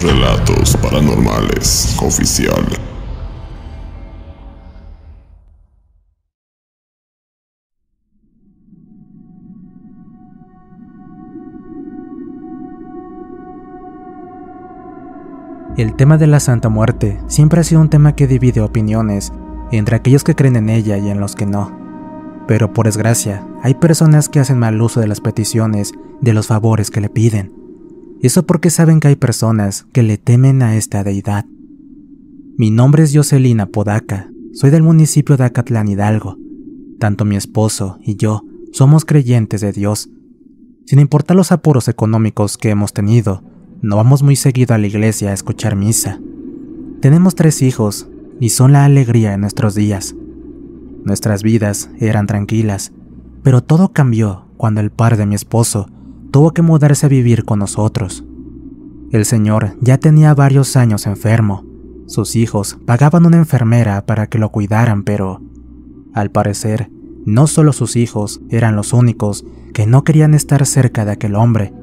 Relatos Paranormales Oficial. El tema de la Santa Muerte siempre ha sido un tema que divide opiniones entre aquellos que creen en ella y en los que no. Pero por desgracia, hay personas que hacen mal uso de las peticiones, de los favores que le piden. Eso porque saben que hay personas que le temen a esta deidad. Mi nombre es Jocelyn Apodaca, soy del municipio de Acatlán, Hidalgo. Tanto mi esposo y yo somos creyentes de Dios. Sin importar los apuros económicos que hemos tenido, no vamos muy seguido a la iglesia a escuchar misa. Tenemos 3 hijos y son la alegría de nuestros días. Nuestras vidas eran tranquilas, pero todo cambió cuando el padre de mi esposo tuvo que mudarse a vivir con nosotros. El señor ya tenía varios años enfermo. Sus hijos pagaban una enfermera para que lo cuidaran, pero al parecer, no solo sus hijos eran los únicos que no querían estar cerca de aquel hombre,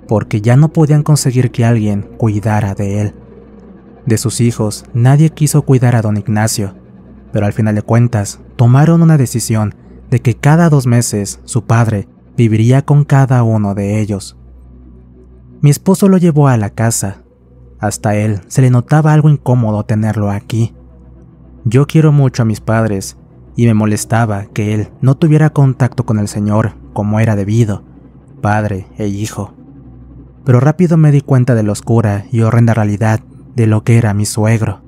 porque ya no podían conseguir que alguien cuidara de él. De sus hijos, nadie quiso cuidar a don Ignacio, pero al final de cuentas, tomaron una decisión de que cada 2 meses su padre viviría con cada uno de ellos. Mi esposo lo llevó a la casa. Hasta él se le notaba algo incómodo tenerlo aquí. Yo quiero mucho a mis padres, y me molestaba que él no tuviera contacto con el Señor como era debido, padre e hijo. Pero rápido me di cuenta de la oscura y horrenda realidad de lo que era mi suegro.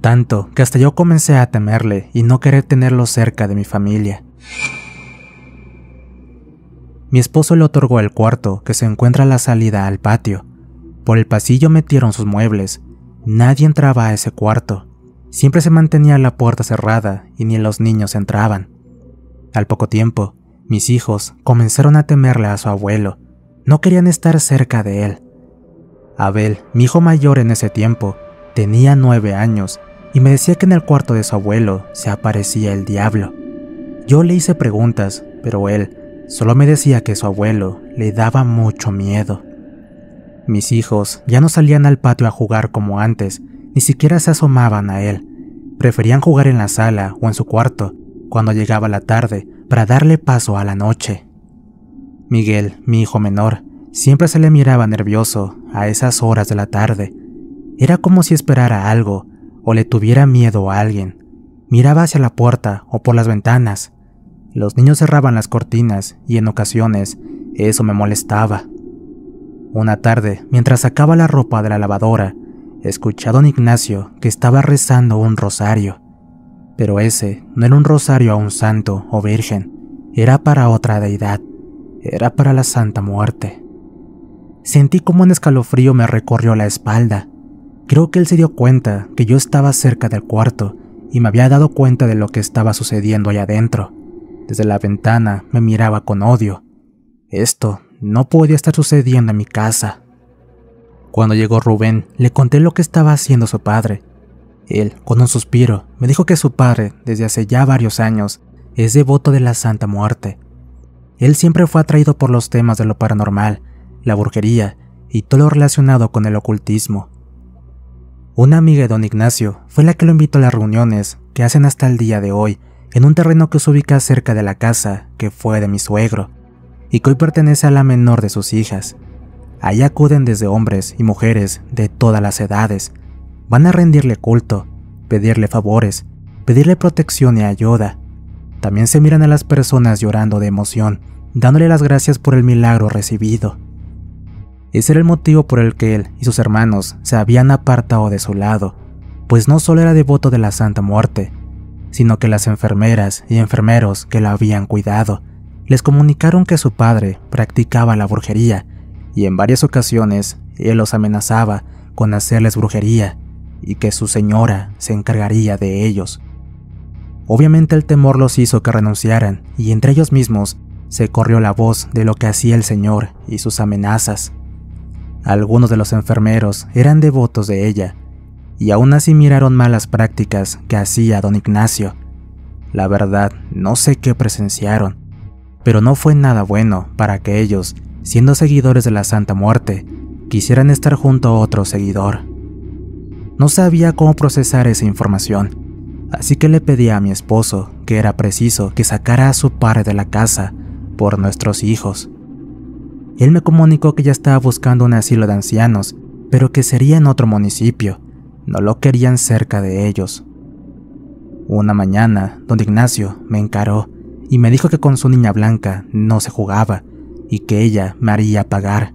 Tanto que hasta yo comencé a temerle y no querer tenerlo cerca de mi familia. Mi esposo le otorgó el cuarto que se encuentra a la salida al patio. Por el pasillo metieron sus muebles. Nadie entraba a ese cuarto. Siempre se mantenía la puerta cerrada y ni los niños entraban. Al poco tiempo, mis hijos comenzaron a temerle a su abuelo. No querían estar cerca de él. Abel, mi hijo mayor en ese tiempo, tenía 9 años y me decía que en el cuarto de su abuelo se aparecía el diablo. Yo le hice preguntas, pero él solo me decía que su abuelo le daba mucho miedo. Mis hijos ya no salían al patio a jugar como antes, ni siquiera se asomaban a él. Preferían jugar en la sala o en su cuarto cuando llegaba la tarde para darle paso a la noche. Miguel, mi hijo menor, siempre se le miraba nervioso a esas horas de la tarde. Era como si esperara algo o le tuviera miedo a alguien. Miraba hacia la puerta o por las ventanas. Los niños cerraban las cortinas y en ocasiones eso me molestaba. Una tarde, mientras sacaba la ropa de la lavadora, escuché a don Ignacio que estaba rezando un rosario. Pero ese no era un rosario a un santo o virgen, era para otra deidad, era para la Santa Muerte. Sentí como un escalofrío me recorrió la espalda. Creo que él se dio cuenta que yo estaba cerca del cuarto y me había dado cuenta de lo que estaba sucediendo allá adentro. Desde la ventana me miraba con odio. Esto no podía estar sucediendo en mi casa. Cuando llegó Rubén, le conté lo que estaba haciendo su padre. Él, con un suspiro, me dijo que su padre, desde hace ya varios años, es devoto de la Santa Muerte. Él siempre fue atraído por los temas de lo paranormal, la brujería y todo lo relacionado con el ocultismo. Una amiga de don Ignacio fue la que lo invitó a las reuniones que hacen hasta el día de hoy en un terreno que se ubica cerca de la casa que fue de mi suegro y que hoy pertenece a la menor de sus hijas. Ahí acuden desde hombres y mujeres de todas las edades. Van a rendirle culto, pedirle favores, pedirle protección y ayuda. También se miran a las personas llorando de emoción, dándole las gracias por el milagro recibido. Ese era el motivo por el que él y sus hermanos se habían apartado de su lado, pues no solo era devoto de la Santa Muerte, sino que las enfermeras y enfermeros que la habían cuidado les comunicaron que su padre practicaba la brujería y en varias ocasiones él los amenazaba con hacerles brujería y que su señora se encargaría de ellos. Obviamente el temor los hizo que renunciaran y entre ellos mismos se corrió la voz de lo que hacía el señor y sus amenazas. Algunos de los enfermeros eran devotos de ella y aún así miraron malas prácticas que hacía don Ignacio. La verdad, no sé qué presenciaron, pero no fue nada bueno para que ellos, siendo seguidores de la Santa Muerte, quisieran estar junto a otro seguidor. No sabía cómo procesar esa información, así que le pedí a mi esposo que era preciso que sacara a su padre de la casa por nuestros hijos. Él me comunicó que ya estaba buscando un asilo de ancianos, pero que sería en otro municipio, no lo querían cerca de ellos. Una mañana, don Ignacio me encaró y me dijo que con su niña Blanca no se jugaba y que ella me haría pagar.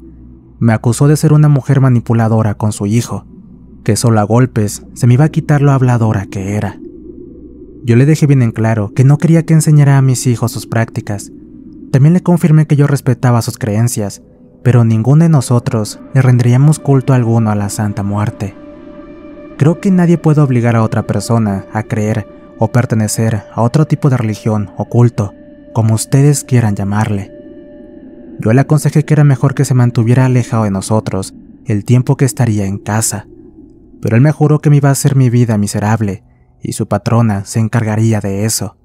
Me acusó de ser una mujer manipuladora con su hijo, que solo a golpes se me iba a quitar lo habladora que era. Yo le dejé bien en claro que no quería que enseñara a mis hijos sus prácticas. También le confirmé que yo respetaba sus creencias, pero ninguno de nosotros le rendiríamos culto alguno a la Santa Muerte. Creo que nadie puede obligar a otra persona a creer o pertenecer a otro tipo de religión o culto, como ustedes quieran llamarle. Yo le aconsejé que era mejor que se mantuviera alejado de nosotros el tiempo que estaría en casa, pero él me juró que me iba a hacer mi vida miserable y su patrona se encargaría de eso.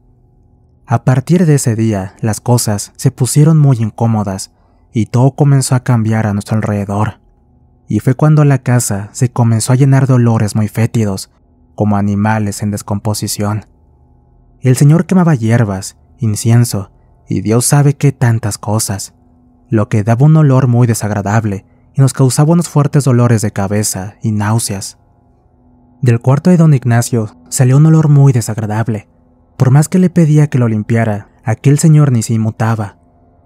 A partir de ese día, las cosas se pusieron muy incómodas y todo comenzó a cambiar a nuestro alrededor. Y fue cuando la casa se comenzó a llenar de olores muy fétidos, como animales en descomposición. El señor quemaba hierbas, incienso y Dios sabe qué tantas cosas, lo que daba un olor muy desagradable y nos causaba unos fuertes dolores de cabeza y náuseas. Del cuarto de don Ignacio salió un olor muy desagradable. Por más que le pedía que lo limpiara, aquel señor ni se inmutaba.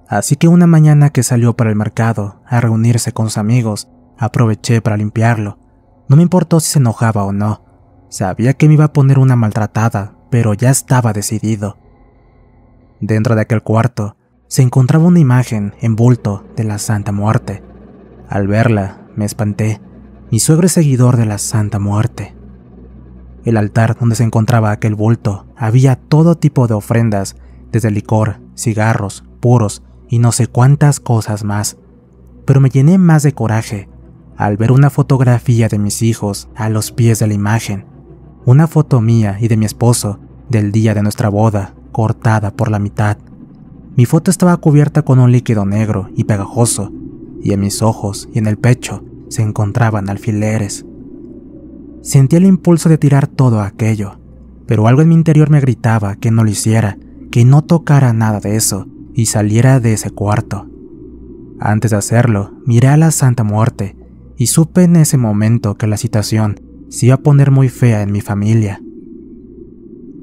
Así que una mañana que salió para el mercado a reunirse con sus amigos, aproveché para limpiarlo. No me importó si se enojaba o no. Sabía que me iba a poner una maltratada, pero ya estaba decidido. Dentro de aquel cuarto se encontraba una imagen en bulto de la Santa Muerte. Al verla, me espanté. Mi suegro es seguidor de la Santa Muerte. El altar donde se encontraba aquel bulto había todo tipo de ofrendas, desde licor, cigarros, puros y no sé cuántas cosas más. Pero me llené más de coraje al ver una fotografía de mis hijos a los pies de la imagen. Una foto mía y de mi esposo del día de nuestra boda, cortada por la mitad. Mi foto estaba cubierta con un líquido negro y pegajoso, y en mis ojos y en el pecho se encontraban alfileres. Sentí el impulso de tirar todo aquello, pero algo en mi interior me gritaba que no lo hiciera, que no tocara nada de eso y saliera de ese cuarto. Antes de hacerlo, miré a la Santa Muerte y supe en ese momento que la situación se iba a poner muy fea en mi familia.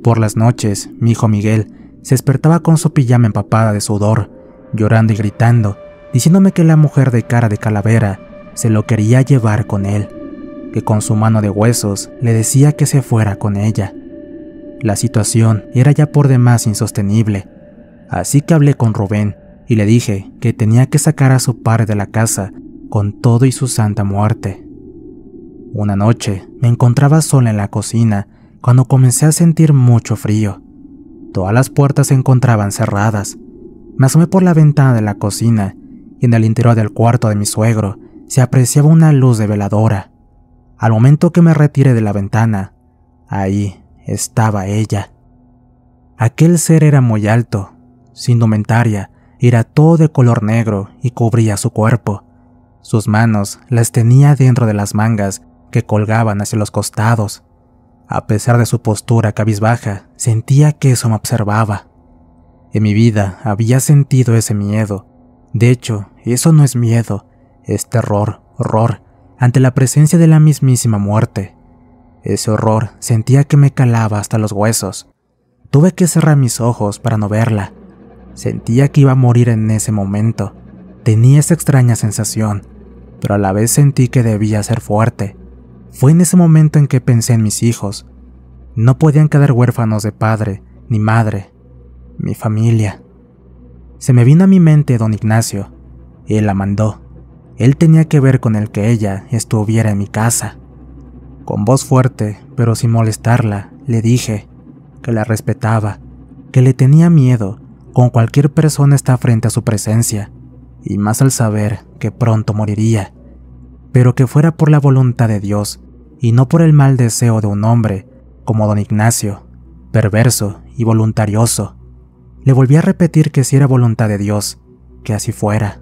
Por las noches, mi hijo Miguel se despertaba con su pijama empapada de sudor, llorando y gritando, diciéndome que la mujer de cara de calavera se lo quería llevar con él, que con su mano de huesos le decía que se fuera con ella. La situación era ya por demás insostenible, así que hablé con Rubén y le dije que tenía que sacar a su padre de la casa con todo y su Santa Muerte. Una noche me encontraba sola en la cocina cuando comencé a sentir mucho frío. Todas las puertas se encontraban cerradas. Me asomé por la ventana de la cocina y en el interior del cuarto de mi suegro se apreciaba una luz de veladora. Al momento que me retiré de la ventana, ahí estaba ella. Aquel ser era muy alto, sin indumentaria, era todo de color negro y cubría su cuerpo. Sus manos las tenía dentro de las mangas que colgaban hacia los costados. A pesar de su postura cabizbaja, sentía que eso me observaba. En mi vida había sentido ese miedo. De hecho, eso no es miedo, es terror, horror, ante la presencia de la mismísima muerte. Ese horror sentía que me calaba hasta los huesos. Tuve que cerrar mis ojos para no verla. Sentía que iba a morir en ese momento. Tenía esa extraña sensación, pero a la vez sentí que debía ser fuerte. Fue en ese momento en que pensé en mis hijos. No podían quedar huérfanos de padre ni madre. Mi familia. Se me vino a mi mente don Ignacio. Él la mandó. Él tenía que ver con el que ella estuviera en mi casa. Con voz fuerte, pero sin molestarla, le dije que la respetaba, que le tenía miedo, como cualquier persona está frente a su presencia, y más al saber que pronto moriría, pero que fuera por la voluntad de Dios y no por el mal deseo de un hombre como don Ignacio, perverso y voluntarioso. Le volví a repetir que si era voluntad de Dios, que así fuera.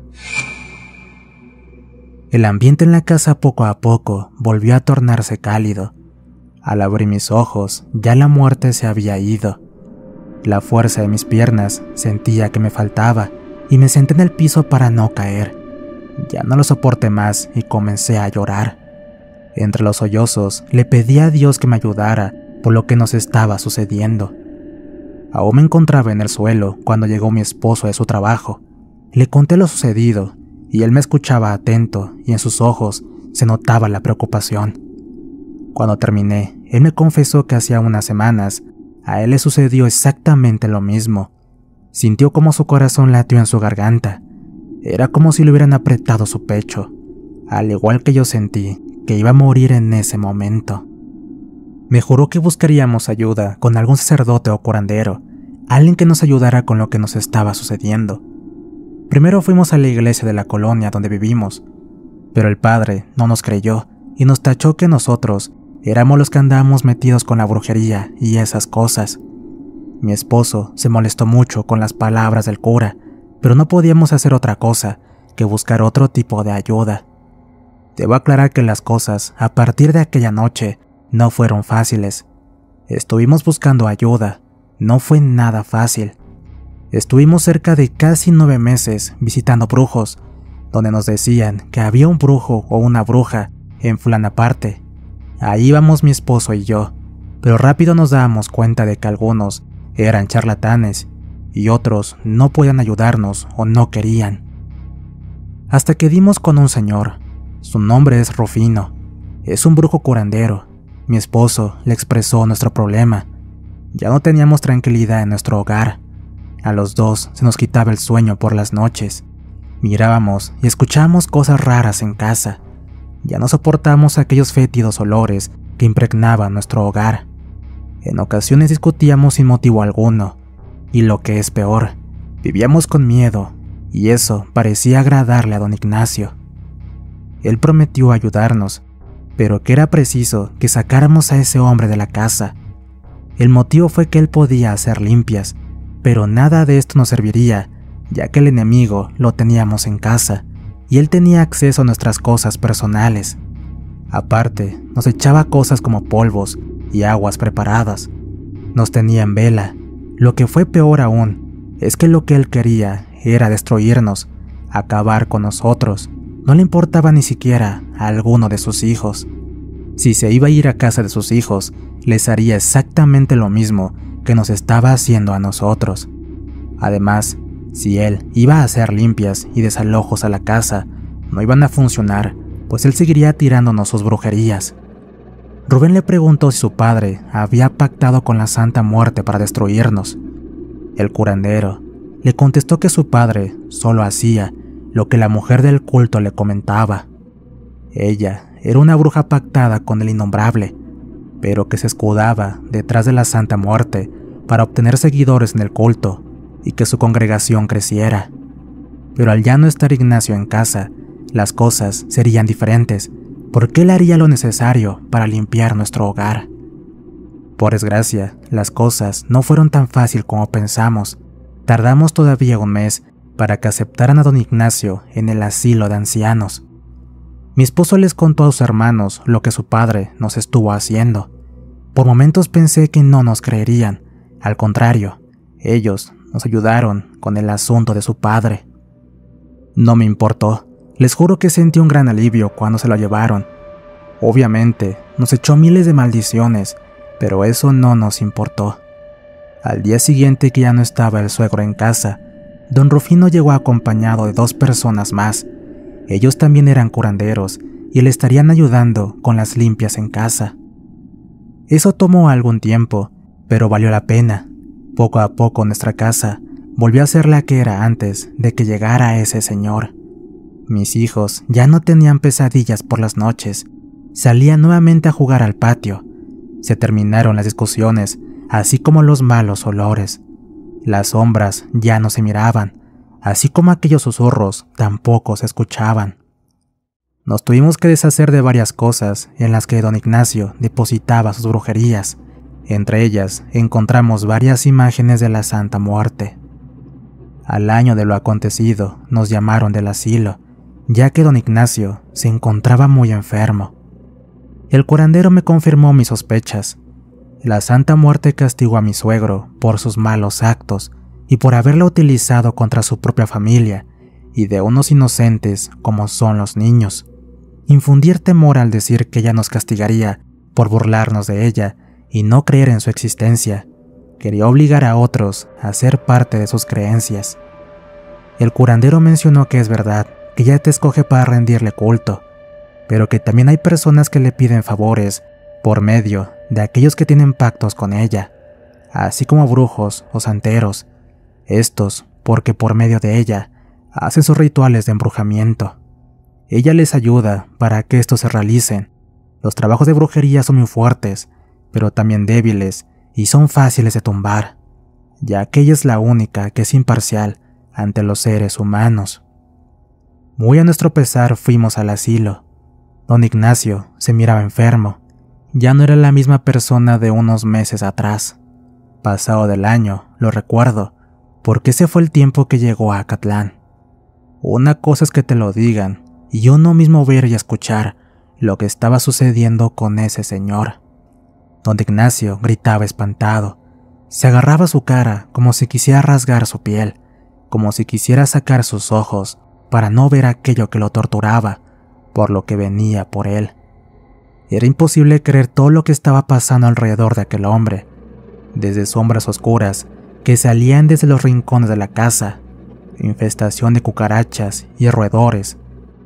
El ambiente en la casa poco a poco volvió a tornarse cálido. Al abrir mis ojos, ya la muerte se había ido. La fuerza de mis piernas sentía que me faltaba y me senté en el piso para no caer. Ya no lo soporté más y comencé a llorar. Entre los sollozos le pedí a Dios que me ayudara por lo que nos estaba sucediendo. Aún me encontraba en el suelo cuando llegó mi esposo de su trabajo. Le conté lo sucedido y él me escuchaba atento y en sus ojos se notaba la preocupación. Cuando terminé, él me confesó que hacía unas semanas a él le sucedió exactamente lo mismo. Sintió como su corazón latió en su garganta. Era como si le hubieran apretado su pecho, al igual que yo sentí que iba a morir en ese momento. Me juró que buscaríamos ayuda con algún sacerdote o curandero, alguien que nos ayudara con lo que nos estaba sucediendo. Primero fuimos a la iglesia de la colonia donde vivimos, pero el padre no nos creyó y nos tachó que nosotros éramos los que andábamos metidos con la brujería y esas cosas. Mi esposo se molestó mucho con las palabras del cura, pero no podíamos hacer otra cosa que buscar otro tipo de ayuda. Debo aclarar que las cosas, a partir de aquella noche, no fueron fáciles. Estuvimos buscando ayuda, no fue nada fácil. Estuvimos cerca de casi 9 meses visitando brujos, donde nos decían que había un brujo o una bruja en fulana parte. Ahí íbamos mi esposo y yo, pero rápido nos dábamos cuenta de que algunos eran charlatanes y otros no podían ayudarnos o no querían. Hasta que dimos con un señor. Su nombre es Rufino. Es un brujo curandero. Mi esposo le expresó nuestro problema. Ya no teníamos tranquilidad en nuestro hogar. A los dos se nos quitaba el sueño por las noches. Mirábamos y escuchábamos cosas raras en casa. Ya no soportamos aquellos fétidos olores que impregnaban nuestro hogar. En ocasiones discutíamos sin motivo alguno. Y lo que es peor, vivíamos con miedo, y eso parecía agradarle a don Ignacio. Él prometió ayudarnos, pero que era preciso que sacáramos a ese hombre de la casa. El motivo fue que él podía hacer limpias, pero nada de esto nos serviría, ya que el enemigo lo teníamos en casa, y él tenía acceso a nuestras cosas personales. Aparte, nos echaba cosas como polvos y aguas preparadas. Nos tenía en vela. Lo que fue peor aún, es que lo que él quería era destruirnos, acabar con nosotros. No le importaba ni siquiera a alguno de sus hijos. Si se iba a ir a casa de sus hijos, les haría exactamente lo mismo que nos estaba haciendo a nosotros. Además, si él iba a hacer limpias y desalojos a la casa, no iban a funcionar, pues él seguiría tirándonos sus brujerías. Rubén le preguntó si su padre había pactado con la Santa Muerte para destruirnos. El curandero le contestó que su padre solo hacía lo que la mujer del culto le comentaba. Ella era una bruja pactada con el innombrable, pero que se escudaba detrás de la Santa Muerte para obtener seguidores en el culto y que su congregación creciera. Pero al ya no estar Ignacio en casa, las cosas serían diferentes, porque él haría lo necesario para limpiar nuestro hogar. Por desgracia, las cosas no fueron tan fácil como pensamos. Tardamos todavía un mes para que aceptaran a don Ignacio en el asilo de ancianos. Mi esposo les contó a sus hermanos lo que su padre nos estuvo haciendo. Por momentos pensé que no nos creerían. Al contrario, ellos nos ayudaron con el asunto de su padre. No me importó. Les juro que sentí un gran alivio cuando se lo llevaron. Obviamente, nos echó miles de maldiciones, pero eso no nos importó. Al día siguiente que ya no estaba el suegro en casa, don Rufino llegó acompañado de 2 personas más. Ellos también eran curanderos y le estarían ayudando con las limpias en casa. Eso tomó algún tiempo, pero valió la pena. Poco a poco nuestra casa volvió a ser la que era antes de que llegara ese señor. Mis hijos ya no tenían pesadillas por las noches. Salían nuevamente a jugar al patio. Se terminaron las discusiones, así como los malos olores. Las sombras ya no se miraban, así como aquellos susurros tampoco se escuchaban. Nos tuvimos que deshacer de varias cosas en las que don Ignacio depositaba sus brujerías. Entre ellas encontramos varias imágenes de la Santa Muerte. Al año de lo acontecido nos llamaron del asilo ya que don Ignacio se encontraba muy enfermo. El curandero me confirmó mis sospechas. La Santa Muerte castigó a mi suegro por sus malos actos y por haberla utilizado contra su propia familia y de unos inocentes como son los niños. Infundir temor al decir que ella nos castigaría por burlarnos de ella y no creer en su existencia. Quería obligar a otros a ser parte de sus creencias. El curandero mencionó que es verdad que ella te escoge para rendirle culto, pero que también hay personas que le piden favores por medio de aquellos que tienen pactos con ella, así como brujos o santeros, estos porque por medio de ella hacen sus rituales de embrujamiento. Ella les ayuda para que estos se realicen. Los trabajos de brujería son muy fuertes, pero también débiles y son fáciles de tumbar, ya que ella es la única que es imparcial ante los seres humanos. Muy a nuestro pesar fuimos al asilo. Don Ignacio se miraba enfermo. Ya no era la misma persona de unos meses atrás. Pasado del año, lo recuerdo, porque ese fue el tiempo que llegó a Acatlán. Una cosa es que te lo digan, y uno mismo ver y escuchar lo que estaba sucediendo con ese señor. Don Ignacio gritaba espantado. Se agarraba su cara como si quisiera rasgar su piel, como si quisiera sacar sus ojos para no ver aquello que lo torturaba, por lo que venía por él. Era imposible creer todo lo que estaba pasando alrededor de aquel hombre, desde sombras oscuras que salían desde los rincones de la casa, infestación de cucarachas y roedores.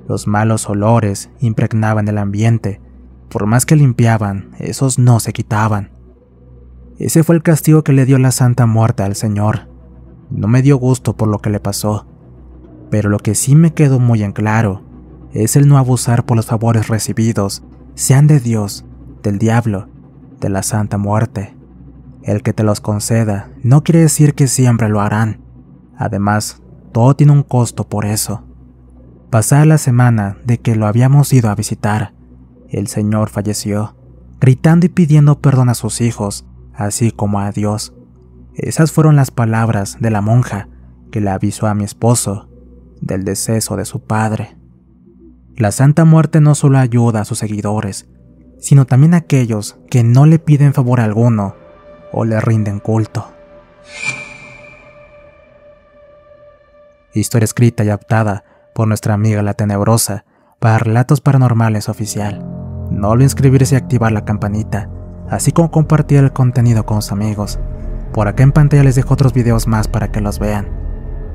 Los malos olores impregnaban el ambiente. Por más que limpiaban, esos no se quitaban. Ese fue el castigo que le dio la Santa Muerte al señor. No me dio gusto por lo que le pasó, pero lo que sí me quedó muy en claro es el no abusar por los favores recibidos, sean de Dios, del diablo, de la Santa Muerte. El que te los conceda no quiere decir que siempre lo harán. Además, todo tiene un costo por eso. Pasada la semana de que lo habíamos ido a visitar, el señor falleció, gritando y pidiendo perdón a sus hijos, así como a Dios. Esas fueron las palabras de la monja que le avisó a mi esposo del deceso de su padre. La Santa Muerte no solo ayuda a sus seguidores, sino también a aquellos que no le piden favor alguno o le rinden culto. Historia escrita y adaptada por nuestra amiga la Tenebrosa para Relatos Paranormales Oficial. No olviden inscribirse y activar la campanita, así como compartir el contenido con sus amigos. Por acá en pantalla les dejo otros videos más para que los vean.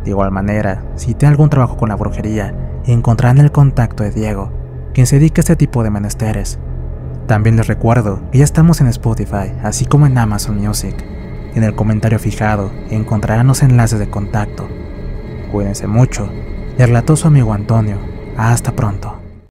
De igual manera, si tienen algún trabajo con la brujería, encontrarán el contacto de Diego, quien se dedica a este tipo de menesteres. También les recuerdo que ya estamos en Spotify, así como en Amazon Music. En el comentario fijado encontrarán los enlaces de contacto. Cuídense mucho. Les relató su amigo Antonio. Hasta pronto.